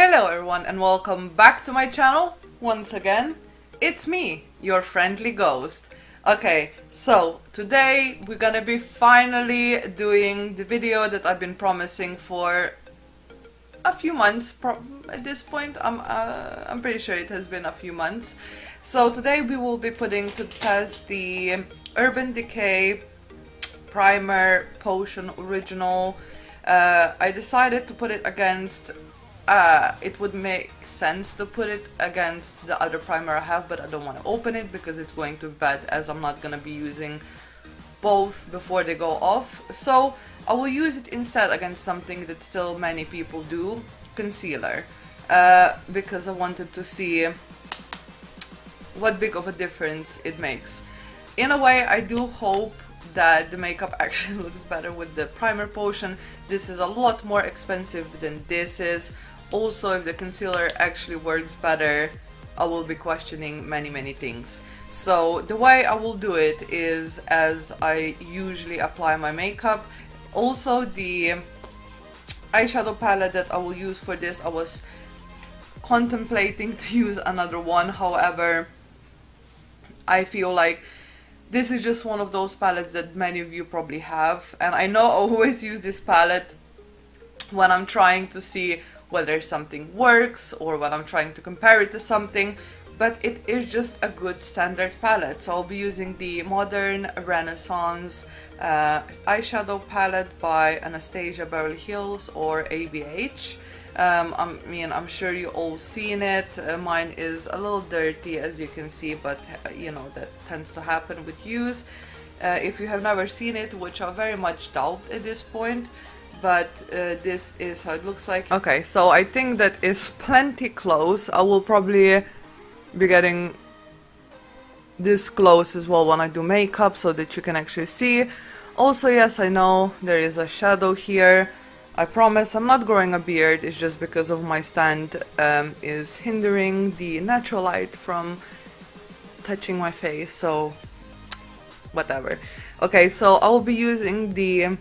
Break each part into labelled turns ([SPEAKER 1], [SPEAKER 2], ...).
[SPEAKER 1] Hello everyone and welcome back to my channel once again. It's me, your friendly ghost. Okay, so today we're gonna be finally doing the video that I've been promising for a few months. At this point, I'm pretty sure it has been a few months. So today we will be putting to test the Urban Decay Primer Potion Original. I decided to put it against it would make sense to put it against the other primer I have, but I don't want to open it because it's going to be bad, as I'm not going to be using both before they go off. So I will use it instead against something that still many people do, concealer, because I wanted to see what big of a difference it makes. In a way, I do hope that the makeup actually looks better with the primer potion. This is a lot more expensive than this is. Also, if the concealer actually works better, I will be questioning many things. So the way I will do it is as I usually apply my makeup. Also, the eyeshadow palette that I will use for this, I was contemplating to use another one. However, I feel like this is just one of those palettes that many of you probably have, and I know I always use this palette when I'm trying to see whether something works or when I'm trying to compare it to something, but it is just a good standard palette. So I'll be using the Modern Renaissance eyeshadow palette by Anastasia Beverly Hills, or ABH. I'm sure you all seen it. Mine is a little dirty, as you can see, but you know, that tends to happen with use. If you have never seen it, which I very much doubt at this point, but this is how it looks like. Okay, so I think that is plenty close. I will probably be getting this close as well when I do makeup so that you can actually see. Also, yes, I know there is a shadow here. I promise I'm not growing a beard, it's just because of my stand is hindering the natural light from touching my face, so whatever. Okay, so I'll be using the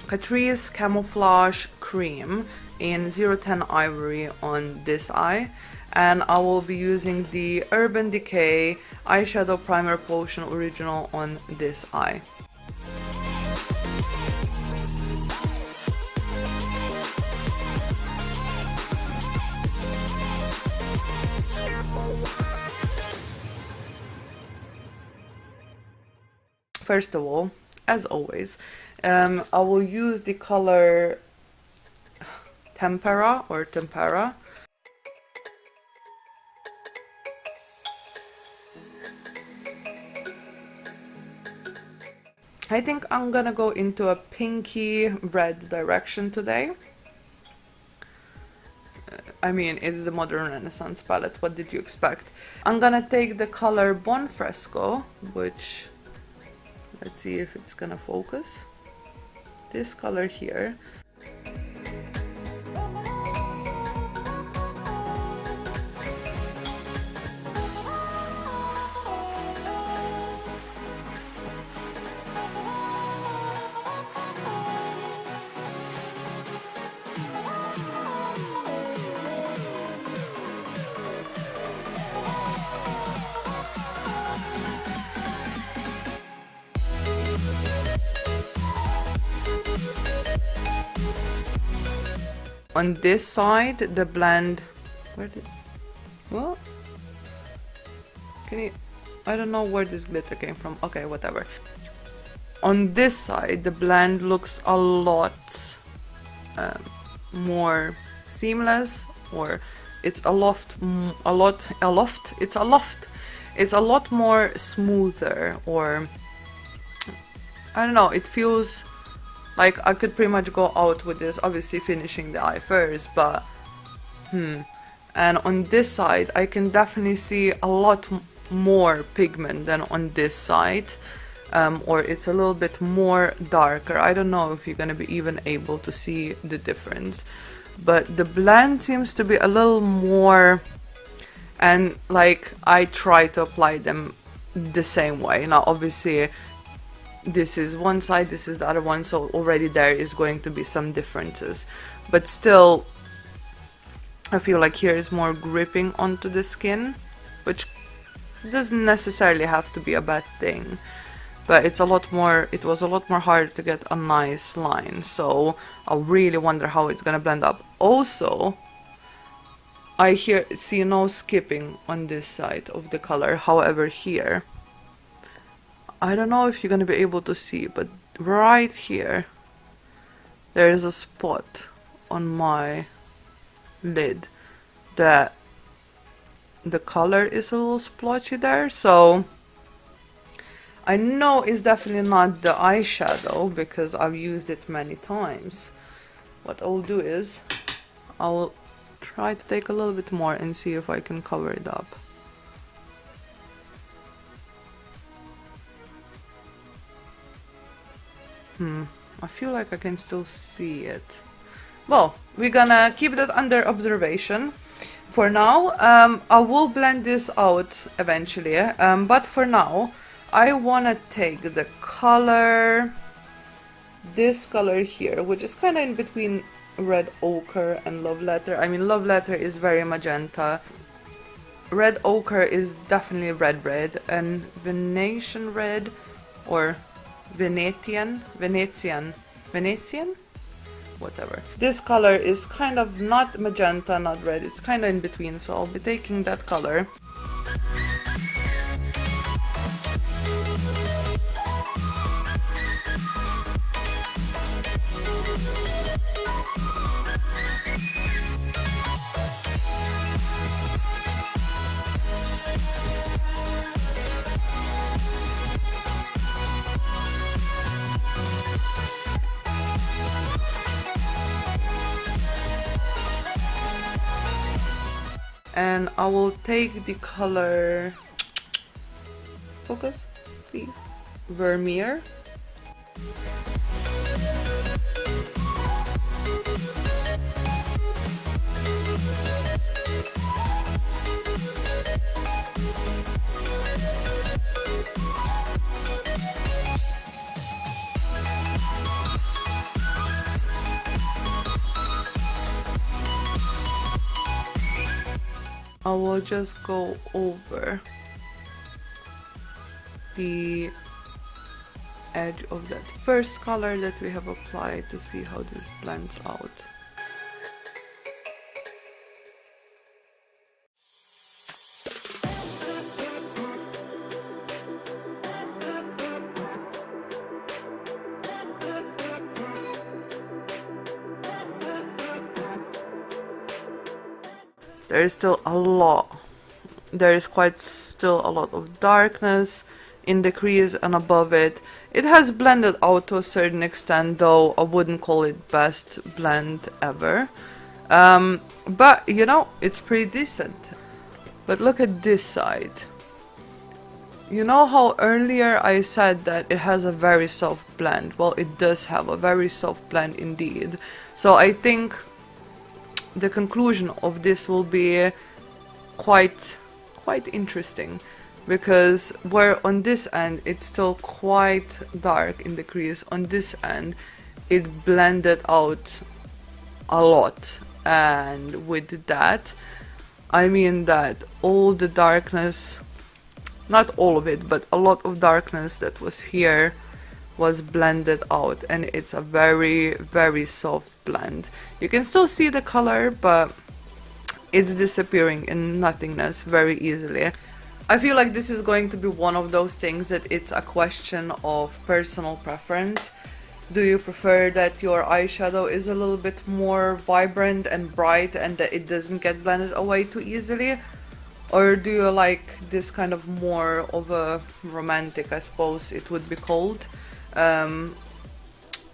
[SPEAKER 1] Catrice Camouflage Cream in 010 Ivory on this eye, and I will be using the Urban Decay Eyeshadow Primer Potion Original on this eye. First of all, as always, I will use the color Tempera or Tempera. I think I'm gonna go into a pinky red direction today. I mean, it's the Modern Renaissance palette, what did you expect? I'm gonna take the color Bon Fresco, which, let's see if it's gonna focus. This color here. On this side, the blend, what? Can you, I don't know where this glitter came from. Okay, whatever. On this side, the blend looks a lot more seamless, or it's a lot more smoother, or I don't know, it feels like I could pretty much go out with this, obviously finishing the eye first, but and on this side I can definitely see a lot more pigment than on this side, or it's a little bit more darker. I don't know if you're gonna be even able to see the difference, but the blend seems to be a little more, and like I try to apply them the same way. Now obviously this is one side, this is the other one, so already there is going to be some differences, but still I feel like here is more gripping onto the skin, which doesn't necessarily have to be a bad thing. But it was a lot more hard to get a nice line, so I really wonder how it's gonna blend up. Also, I see no skipping on this side of the color. However, here, I don't know if you're gonna be able to see, but right here, there is a spot on my lid that the color is a little splotchy there, so I know it's definitely not the eyeshadow because I've used it many times. What I'll do is I'll try to take a little bit more and see if I can cover it up. I feel like I can still see it. Well, we're gonna keep that under observation. For now, I will blend this out eventually, but for now, I wanna take the color, this color here, which is kind of in between Red Ochre and Love Letter. I mean, Love Letter is very magenta. Red Ochre is definitely red, and Venetian red, or Venetian? Whatever. This color is kind of not magenta, not red, it's kind of in between, so I'll be taking that color. And I will take the color, focus please, Vermeer. I will just go over the edge of that first color that we have applied to see how this blends out. There is still a lot. There is still a lot of darkness in the crease and above it. It has blended out to a certain extent, though I wouldn't call it best blend ever. But you know, it's pretty decent. But look at this side. You know how earlier I said that it has a very soft blend? Well, it does have a very soft blend indeed. So I think the conclusion of this will be quite interesting, because where on this end it's still quite dark in the crease, on this end it blended out a lot, and with that I mean that all the darkness, not all of it, but a lot of darkness that was here was blended out, and it's a very soft blend. You can still see the color, but it's disappearing in nothingness very easily. I feel like this is going to be one of those things that it's a question of personal preference. Do you prefer that your eyeshadow is a little bit more vibrant and bright and that it doesn't get blended away too easily? Or do you like this kind of more of a romantic, I suppose it would be called,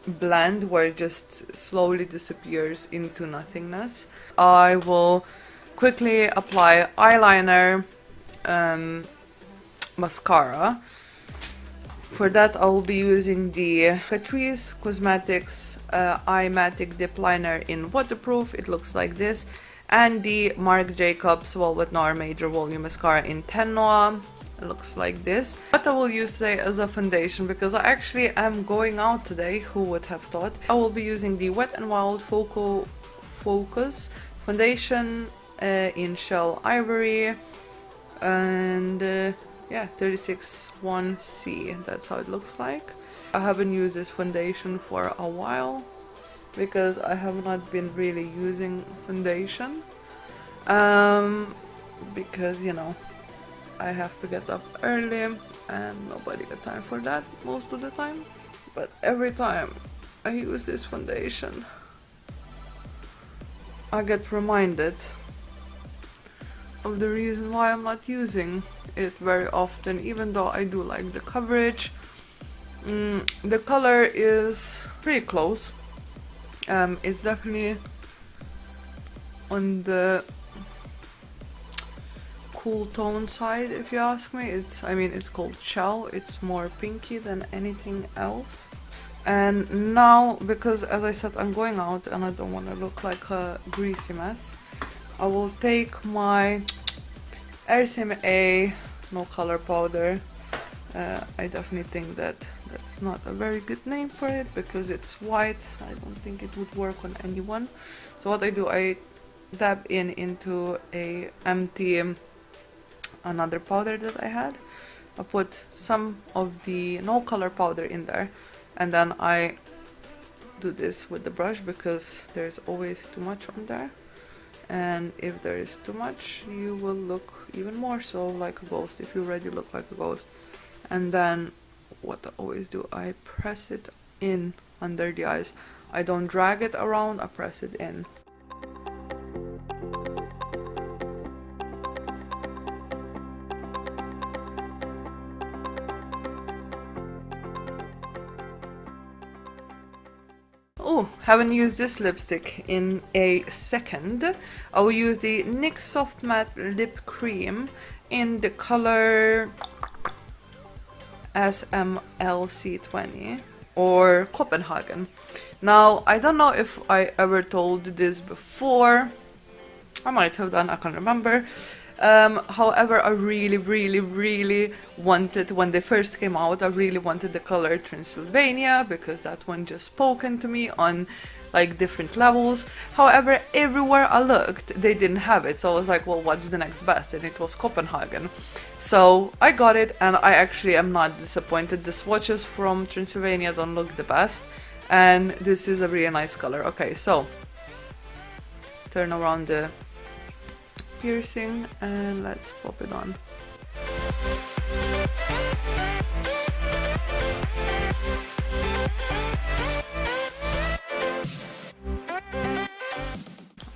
[SPEAKER 1] blend where it just slowly disappears into nothingness? I will quickly apply eyeliner, mascara. For that I will be using the Catrice Cosmetics Eye Matic Dip Liner in waterproof. It looks like this. And the Marc Jacobs Velvet Noir Major Volume Mascara in Ten Noir. It looks like this. What I will use today as a foundation, because I actually am going out today, who would have thought. I will be using the Wet n Wild Focus foundation in Shell Ivory, and yeah, 361C, that's how it looks like. I haven't used this foundation for a while because I have not been really using foundation, because you know, I have to get up early and nobody got time for that most of the time. But every time I use this foundation, I get reminded of the reason why I'm not using it very often, even though I do like the coverage. The color is pretty close. It's definitely on the cool tone side, if you ask me. I mean, it's called Shell. It's more pinky than anything else. And now, because as I said, I'm going out and I don't want to look like a greasy mess, I will take my RCMA no color powder. I definitely think that's not a very good name for it because it's white. I don't think it would work on anyone. So what I do, I dab into a empty another powder that I had. I put some of the no color powder in there, and then I do this with the brush because there's always too much on there, and if there is too much you will look even more so like a ghost, if you already look like a ghost. And then what I always do, I press it in under the eyes. I don't drag it around, I press it in. Oh, haven't used this lipstick in a second. I will use the NYX Soft Matte Lip Cream in the color SMLC20 or Copenhagen. Now, I don't know if I ever told this before. I might have done, I can't remember. However, I really wanted, when they first came out, I really wanted the color Transylvania because that one just spoken to me on like different levels. However, everywhere I looked, they didn't have it. So I was like, well, what's the next best? And it was Copenhagen. So I got it, and I actually am not disappointed. The swatches from Transylvania don't look the best, and this is a really nice color. Okay, so turn around the piercing and let's pop it on.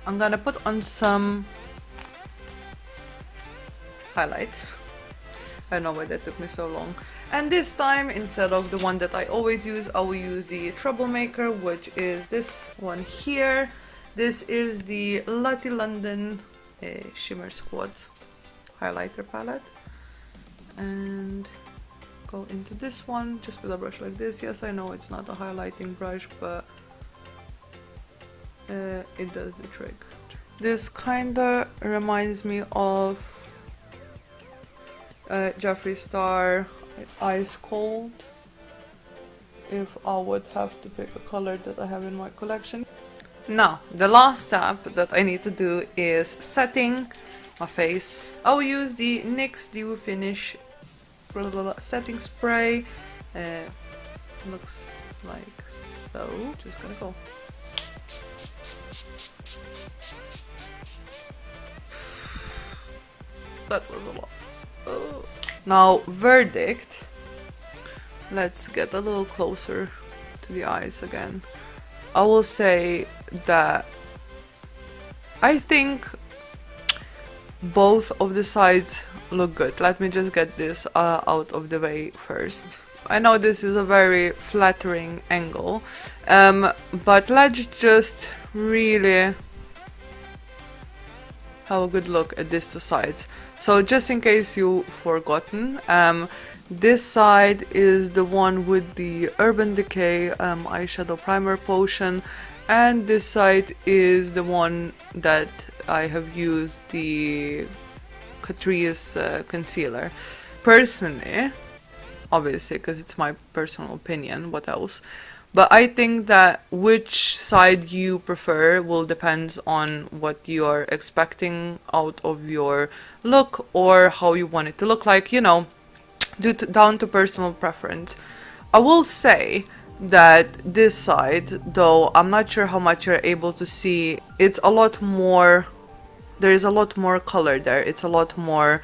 [SPEAKER 1] I'm gonna put on some highlight. I don't know why that took me so long. And this time, instead of the one that I always use, I will use the Troublemaker, which is this one here. This is the Lottie London Shimmer Squad highlighter palette, and go into this one just with a brush like this. Yes, I know it's not a highlighting brush, but it does the trick. This kinda reminds me of Jeffree Star Ice Cold, if I would have to pick a color that I have in my collection. Now, the last step that I need to do is setting my face. I will use the NYX Dew Finish setting spray. Looks like so. Just gonna go. That was a lot. Oh. Now, verdict. Let's get a little closer to the eyes again. I will say that I think both of the sides look good. Let me just get this out of the way first. I know this is a very flattering angle, but let's just really have a good look at these two sides. So just in case you've forgotten, this side is the one with the Urban Decay eyeshadow primer potion, and this side is the one that I have used, the Catrice concealer. Personally, obviously, because it's my personal opinion, what else? But I think that which side you prefer will depend on what you are expecting out of your look or how you want it to look like, you know, down to personal preference. I will say that this side, though I'm not sure how much you're able to see, it's a lot more, there is a lot more color there. It's a lot more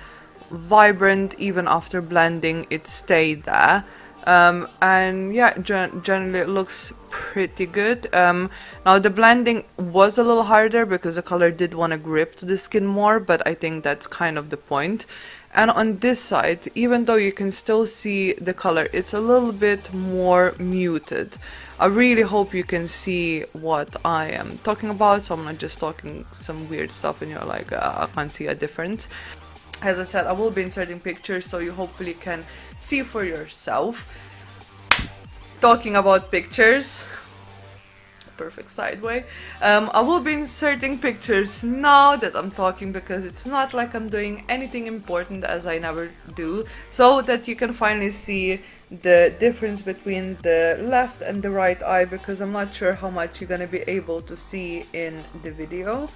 [SPEAKER 1] vibrant. Even after blending, it stayed there. And yeah, generally it looks pretty good. Now the blending was a little harder because the color did want to grip to the skin more, but I think that's kind of the point. And on this side, even though you can still see the color, it's a little bit more muted. I really hope you can see what I am talking about, so I'm not just talking some weird stuff and you're like, I can't see a difference. As I said, I will be inserting pictures so you hopefully can see for yourself. Talking about pictures, perfect sideway. I will be inserting pictures now that I'm talking, because it's not like I'm doing anything important, as I never do, so that you can finally see the difference between the left and the right eye, because I'm not sure how much you're gonna be able to see in the video.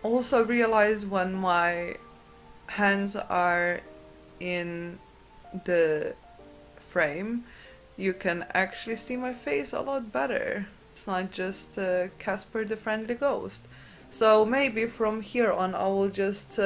[SPEAKER 1] Also realize when my hands are in the frame, you can actually see my face a lot better. It's not just Casper the Friendly Ghost. So maybe from here on I will just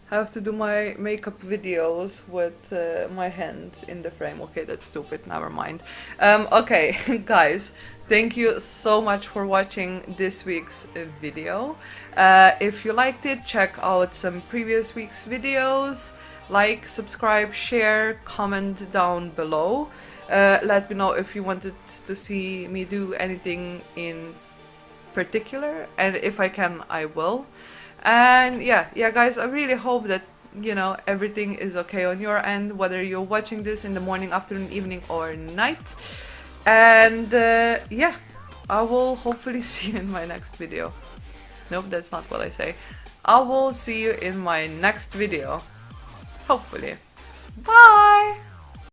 [SPEAKER 1] have to do my makeup videos with my hands in the frame. Okay, that's stupid, never mind. Okay, guys, thank you so much for watching this week's video. If you liked it, check out some previous week's videos. Like, subscribe, share, comment down below. Let me know if you wanted to see me do anything in particular, and if I can, I will. And yeah guys, I really hope that, you know, everything is okay on your end, whether you're watching this in the morning, afternoon, evening or night. And yeah, I will hopefully see you in my next video. Nope, that's not what I say. I will see you in my next video. Hopefully. Bye!